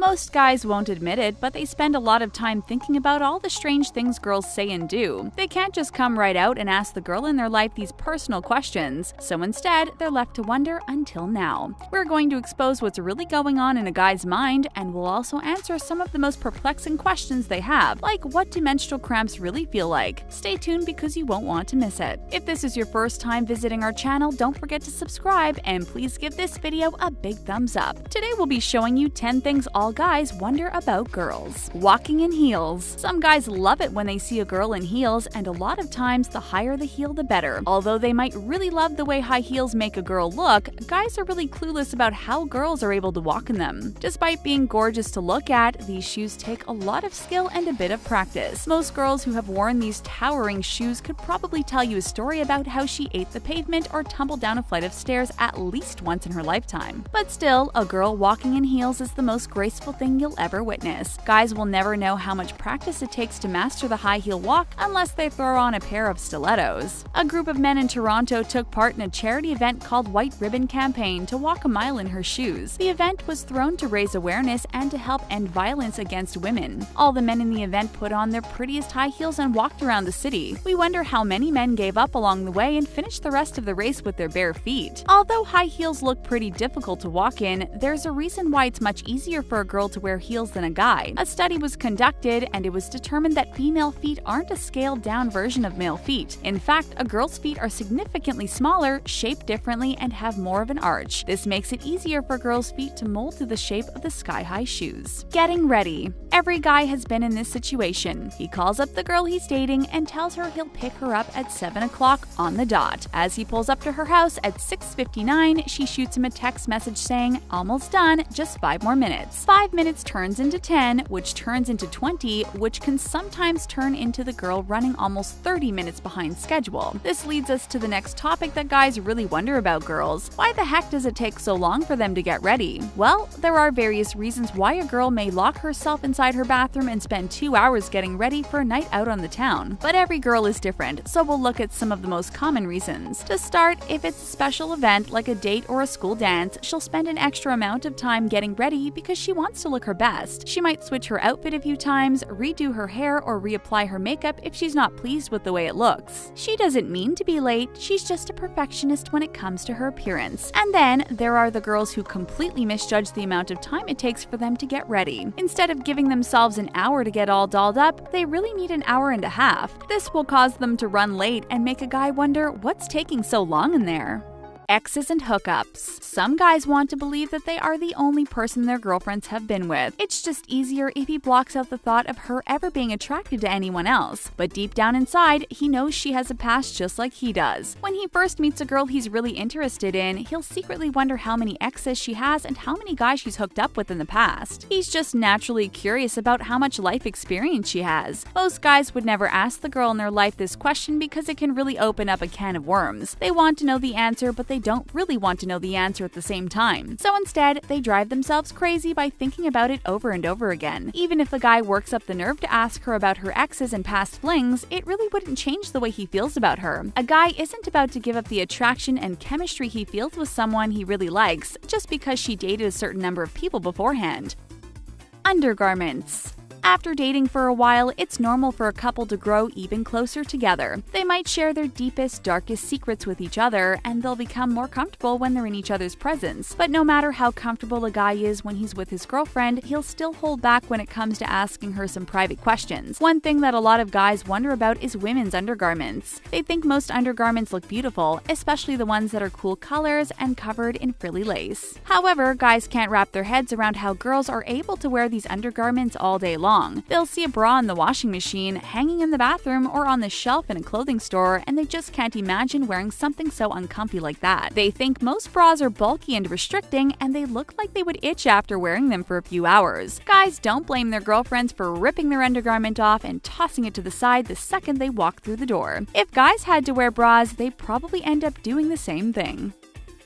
Most guys won't admit it, but they spend a lot of time thinking about all the strange things girls say and do. They can't just come right out and ask the girl in their life these personal questions, so instead, they're left to wonder until now. We're going to expose what's really going on in a guy's mind, and we'll also answer some of the most perplexing questions they have, like what do menstrual cramps really feel like? Stay tuned because you won't want to miss it. If this is your first time visiting our channel, don't forget to subscribe, and please give this video a big thumbs up. Today we'll be showing you 10 things all guys wonder about girls. Walking in heels. Some guys love it when they see a girl in heels, and a lot of times the higher the heel the better. Although they might really love the way high heels make a girl look, guys are really clueless about how girls are able to walk in them. Despite being gorgeous to look at, these shoes take a lot of skill and a bit of practice. Most girls who have worn these towering shoes could probably tell you a story about how she ate the pavement or tumbled down a flight of stairs at least once in her lifetime. But still, a girl walking in heels is the most graceful thing you'll ever witness. Guys will never know how much practice it takes to master the high heel walk unless they throw on a pair of stilettos. A group of men in Toronto took part in a charity event called White Ribbon Campaign to walk a mile in her shoes. The event was thrown to raise awareness and to help end violence against women. All the men in the event put on their prettiest high heels and walked around the city. We wonder how many men gave up along the way and finished the rest of the race with their bare feet. Although high heels look pretty difficult to walk in, there's a reason why it's much easier for a girl to wear heels than a guy. A study was conducted, and it was determined that female feet aren't a scaled-down version of male feet. In fact, a girl's feet are significantly smaller, shaped differently, and have more of an arch. This makes it easier for girls' feet to mold to the shape of the sky-high shoes. Getting ready. Every guy has been in this situation. He calls up the girl he's dating and tells her he'll pick her up at 7 o'clock on the dot. As he pulls up to her house at 6:59, she shoots him a text message saying, "Almost done, just 5 more minutes." 5 minutes turns into 10, which turns into 20, which can sometimes turn into the girl running almost 30 minutes behind schedule. This leads us to the next topic that guys really wonder about girls. Why the heck does it take so long for them to get ready? Well, there are various reasons why a girl may lock herself inside her bathroom and spend 2 hours getting ready for a night out on the town. But every girl is different, so we'll look at some of the most common reasons. To start, if it's a special event like a date or a school dance, she'll spend an extra amount of time getting ready because she wants to look her best. She might switch her outfit a few times, redo her hair, or reapply her makeup if she's not pleased with the way it looks. She doesn't mean to be late, she's just a perfectionist when it comes to her appearance. And then, there are the girls who completely misjudge the amount of time it takes for them to get ready. Instead of giving themselves an hour to get all dolled up, they really need an hour and a half. This will cause them to run late and make a guy wonder what's taking so long in there. Exes and hookups. Some guys want to believe that they are the only person their girlfriends have been with. It's just easier if he blocks out the thought of her ever being attracted to anyone else. But deep down inside, he knows she has a past just like he does. When he first meets a girl he's really interested in, he'll secretly wonder how many exes she has and how many guys she's hooked up with in the past. He's just naturally curious about how much life experience she has. Most guys would never ask the girl in their life this question because it can really open up a can of worms. They want to know the answer, but they don't really want to know the answer at the same time. So instead, they drive themselves crazy by thinking about it over and over again. Even if the guy works up the nerve to ask her about her exes and past flings, it really wouldn't change the way he feels about her. A guy isn't about to give up the attraction and chemistry he feels with someone he really likes just because she dated a certain number of people beforehand. Undergarments. After dating for a while, it's normal for a couple to grow even closer together. They might share their deepest, darkest secrets with each other, and they'll become more comfortable when they're in each other's presence. But no matter how comfortable a guy is when he's with his girlfriend, he'll still hold back when it comes to asking her some private questions. One thing that a lot of guys wonder about is women's undergarments. They think most undergarments look beautiful, especially the ones that are cool colors and covered in frilly lace. However, guys can't wrap their heads around how girls are able to wear these undergarments all day long. They'll see a bra in the washing machine, hanging in the bathroom, or on the shelf in a clothing store, and they just can't imagine wearing something so uncomfy like that. They think most bras are bulky and restricting, and they look like they would itch after wearing them for a few hours. Guys don't blame their girlfriends for ripping their undergarment off and tossing it to the side the second they walk through the door. If guys had to wear bras, they'd probably end up doing the same thing.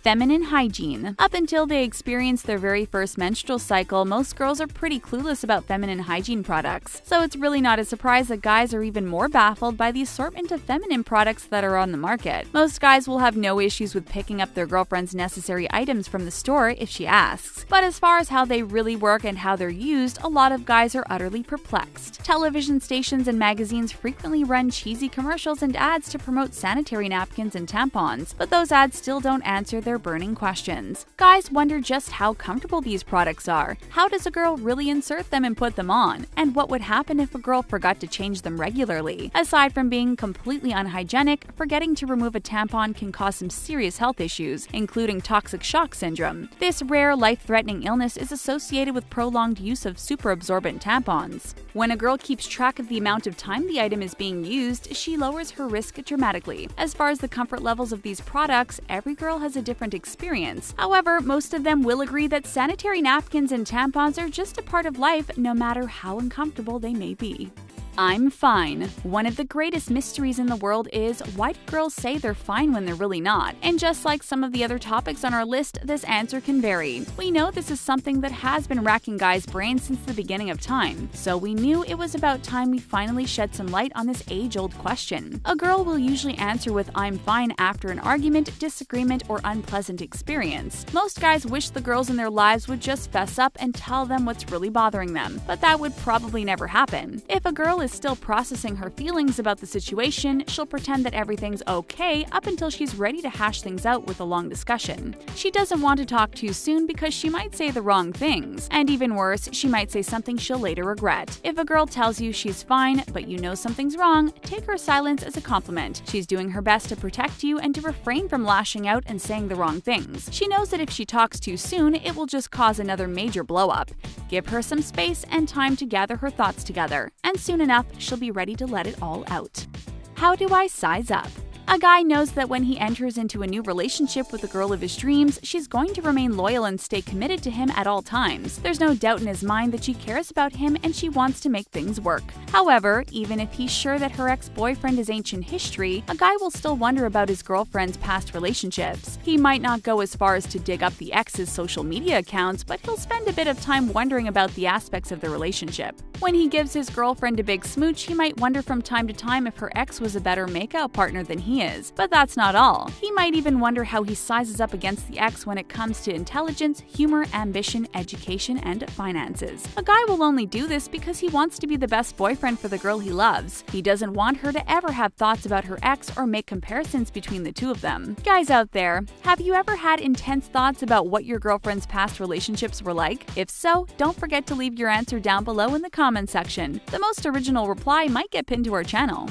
Feminine hygiene. Up until they experience their very first menstrual cycle, most girls are pretty clueless about feminine hygiene products. So it's really not a surprise that guys are even more baffled by the assortment of feminine products that are on the market. Most guys will have no issues with picking up their girlfriend's necessary items from the store if she asks. But as far as how they really work and how they're used, a lot of guys are utterly perplexed. Television stations and magazines frequently run cheesy commercials and ads to promote sanitary napkins and tampons, but those ads still don't answer their burning questions. Guys wonder just how comfortable these products are. How does a girl really insert them and put them on? And what would happen if a girl forgot to change them regularly? Aside from being completely unhygienic, forgetting to remove a tampon can cause some serious health issues, including toxic shock syndrome. This rare, life-threatening illness is associated with prolonged use of superabsorbent tampons. When a girl keeps track of the amount of time the item is being used, she lowers her risk dramatically. As far as the comfort levels of these products, every girl has a different experience. However, most of them will agree that sanitary napkins and tampons are just a part of life, no matter how uncomfortable they may be. I'm fine. One of the greatest mysteries in the world is why do girls say they're fine when they're really not? And just like some of the other topics on our list, this answer can vary. We know this is something that has been racking guys' brains since the beginning of time, so we knew it was about time we finally shed some light on this age-old question. A girl will usually answer with "I'm fine" after an argument, disagreement, or unpleasant experience. Most guys wish the girls in their lives would just fess up and tell them what's really bothering them, but that would probably never happen. If a girl is still processing her feelings about the situation, she'll pretend that everything's okay up until she's ready to hash things out with a long discussion. She doesn't want to talk too soon because she might say the wrong things, and even worse, she might say something she'll later regret. If a girl tells you she's fine, but you know something's wrong, take her silence as a compliment. She's doing her best to protect you and to refrain from lashing out and saying the wrong things. She knows that if she talks too soon, it will just cause another major blow-up. Give her some space and time to gather her thoughts together, and soon enough, she'll be ready to let it all out. How do I size up? A guy knows that when he enters into a new relationship with the girl of his dreams, she's going to remain loyal and stay committed to him at all times. There's no doubt in his mind that she cares about him and she wants to make things work. However, even if he's sure that her ex-boyfriend is ancient history, a guy will still wonder about his girlfriend's past relationships. He might not go as far as to dig up the ex's social media accounts, but he'll spend a bit of time wondering about the aspects of the relationship. When he gives his girlfriend a big smooch, he might wonder from time to time if her ex was a better makeout partner than he is. But that's not all. He might even wonder how he sizes up against the ex when it comes to intelligence, humor, ambition, education, and finances. A guy will only do this because he wants to be the best boyfriend for the girl he loves. He doesn't want her to ever have thoughts about her ex or make comparisons between the two of them. Guys out there, have you ever had intense thoughts about what your girlfriend's past relationships were like? If so, don't forget to leave your answer down below in the comment section. The most original reply might get pinned to our channel.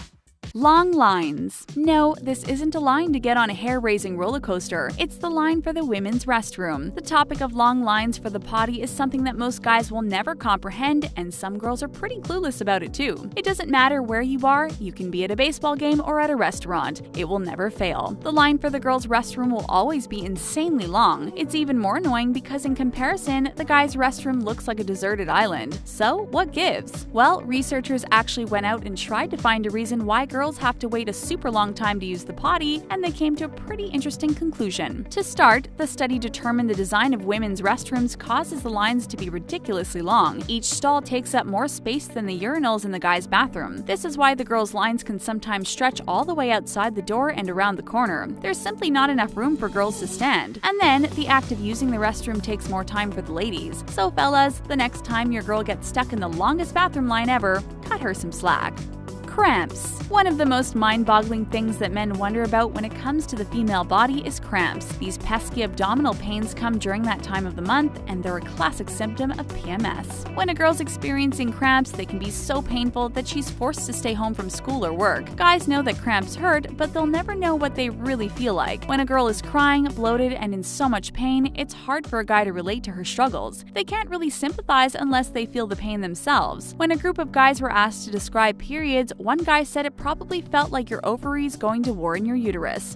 Long lines. No, this isn't a line to get on a hair-raising roller coaster. It's the line for the women's restroom. The topic of long lines for the potty is something that most guys will never comprehend, and some girls are pretty clueless about it too. It doesn't matter where you are, you can be at a baseball game or at a restaurant. It will never fail. The line for the girls' restroom will always be insanely long. It's even more annoying because in comparison, the guys' restroom looks like a deserted island. So, what gives? Well, researchers actually went out and tried to find a reason why girls have to wait a super long time to use the potty, and they came to a pretty interesting conclusion. To start, the study determined the design of women's restrooms causes the lines to be ridiculously long. Each stall takes up more space than the urinals in the guy's bathroom. This is why the girls' lines can sometimes stretch all the way outside the door and around the corner. There's simply not enough room for girls to stand. And then, the act of using the restroom takes more time for the ladies. So fellas, the next time your girl gets stuck in the longest bathroom line ever, cut her some slack. Cramps. One of the most mind-boggling things that men wonder about when it comes to the female body is cramps. These pesky abdominal pains come during that time of the month, and they're a classic symptom of PMS. When a girl's experiencing cramps, they can be so painful that she's forced to stay home from school or work. Guys know that cramps hurt, but they'll never know what they really feel like. When a girl is crying, bloated, and in so much pain, it's hard for a guy to relate to her struggles. They can't really sympathize unless they feel the pain themselves. When a group of guys were asked to describe periods, one guy said it probably felt like your ovaries going to war in your uterus.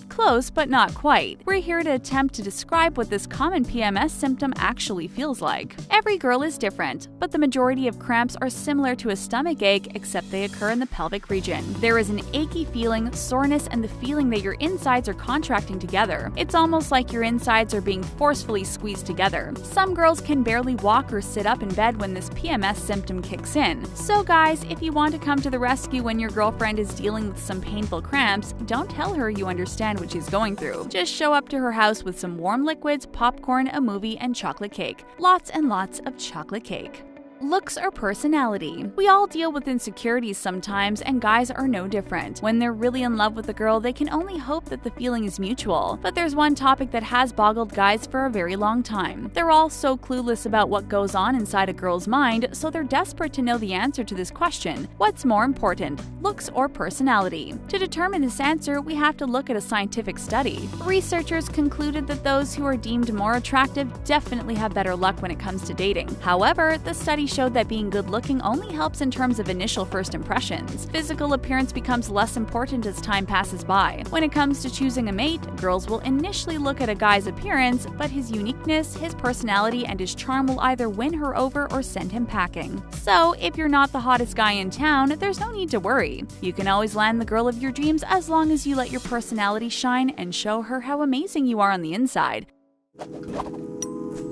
Close, but not quite. We're here to attempt to describe what this common PMS symptom actually feels like. Every girl is different, but the majority of cramps are similar to a stomach ache, except they occur in the pelvic region. There is an achy feeling, soreness, and the feeling that your insides are contracting together. It's almost like your insides are being forcefully squeezed together. Some girls can barely walk or sit up in bed when this PMS symptom kicks in. So guys, if you want to come to the rescue when your girlfriend is dealing with some painful cramps, don't tell her you understand what she's going through. Just show up to her house with some warm liquids, popcorn, a movie, and chocolate cake. Lots and lots of chocolate cake. Looks or personality. We all deal with insecurities sometimes, and guys are no different. When they're really in love with a girl, they can only hope that the feeling is mutual. But there's one topic that has boggled guys for a very long time. They're all so clueless about what goes on inside a girl's mind, so they're desperate to know the answer to this question. What's more important, looks or personality? To determine this answer, we have to look at a scientific study. Researchers concluded that those who are deemed more attractive definitely have better luck when it comes to dating. However, the study showed that being good-looking only helps in terms of initial first impressions. Physical appearance becomes less important as time passes by. When it comes to choosing a mate, girls will initially look at a guy's appearance, but his uniqueness, his personality, and his charm will either win her over or send him packing. So, if you're not the hottest guy in town, there's no need to worry. You can always land the girl of your dreams as long as you let your personality shine and show her how amazing you are on the inside.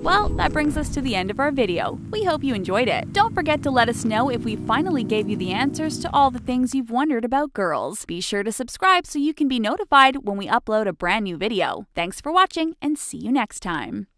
Well, that brings us to the end of our video. We hope you enjoyed it. Don't forget to let us know if we finally gave you the answers to all the things you've wondered about girls. Be sure to subscribe so you can be notified when we upload a brand new video. Thanks for watching, and see you next time.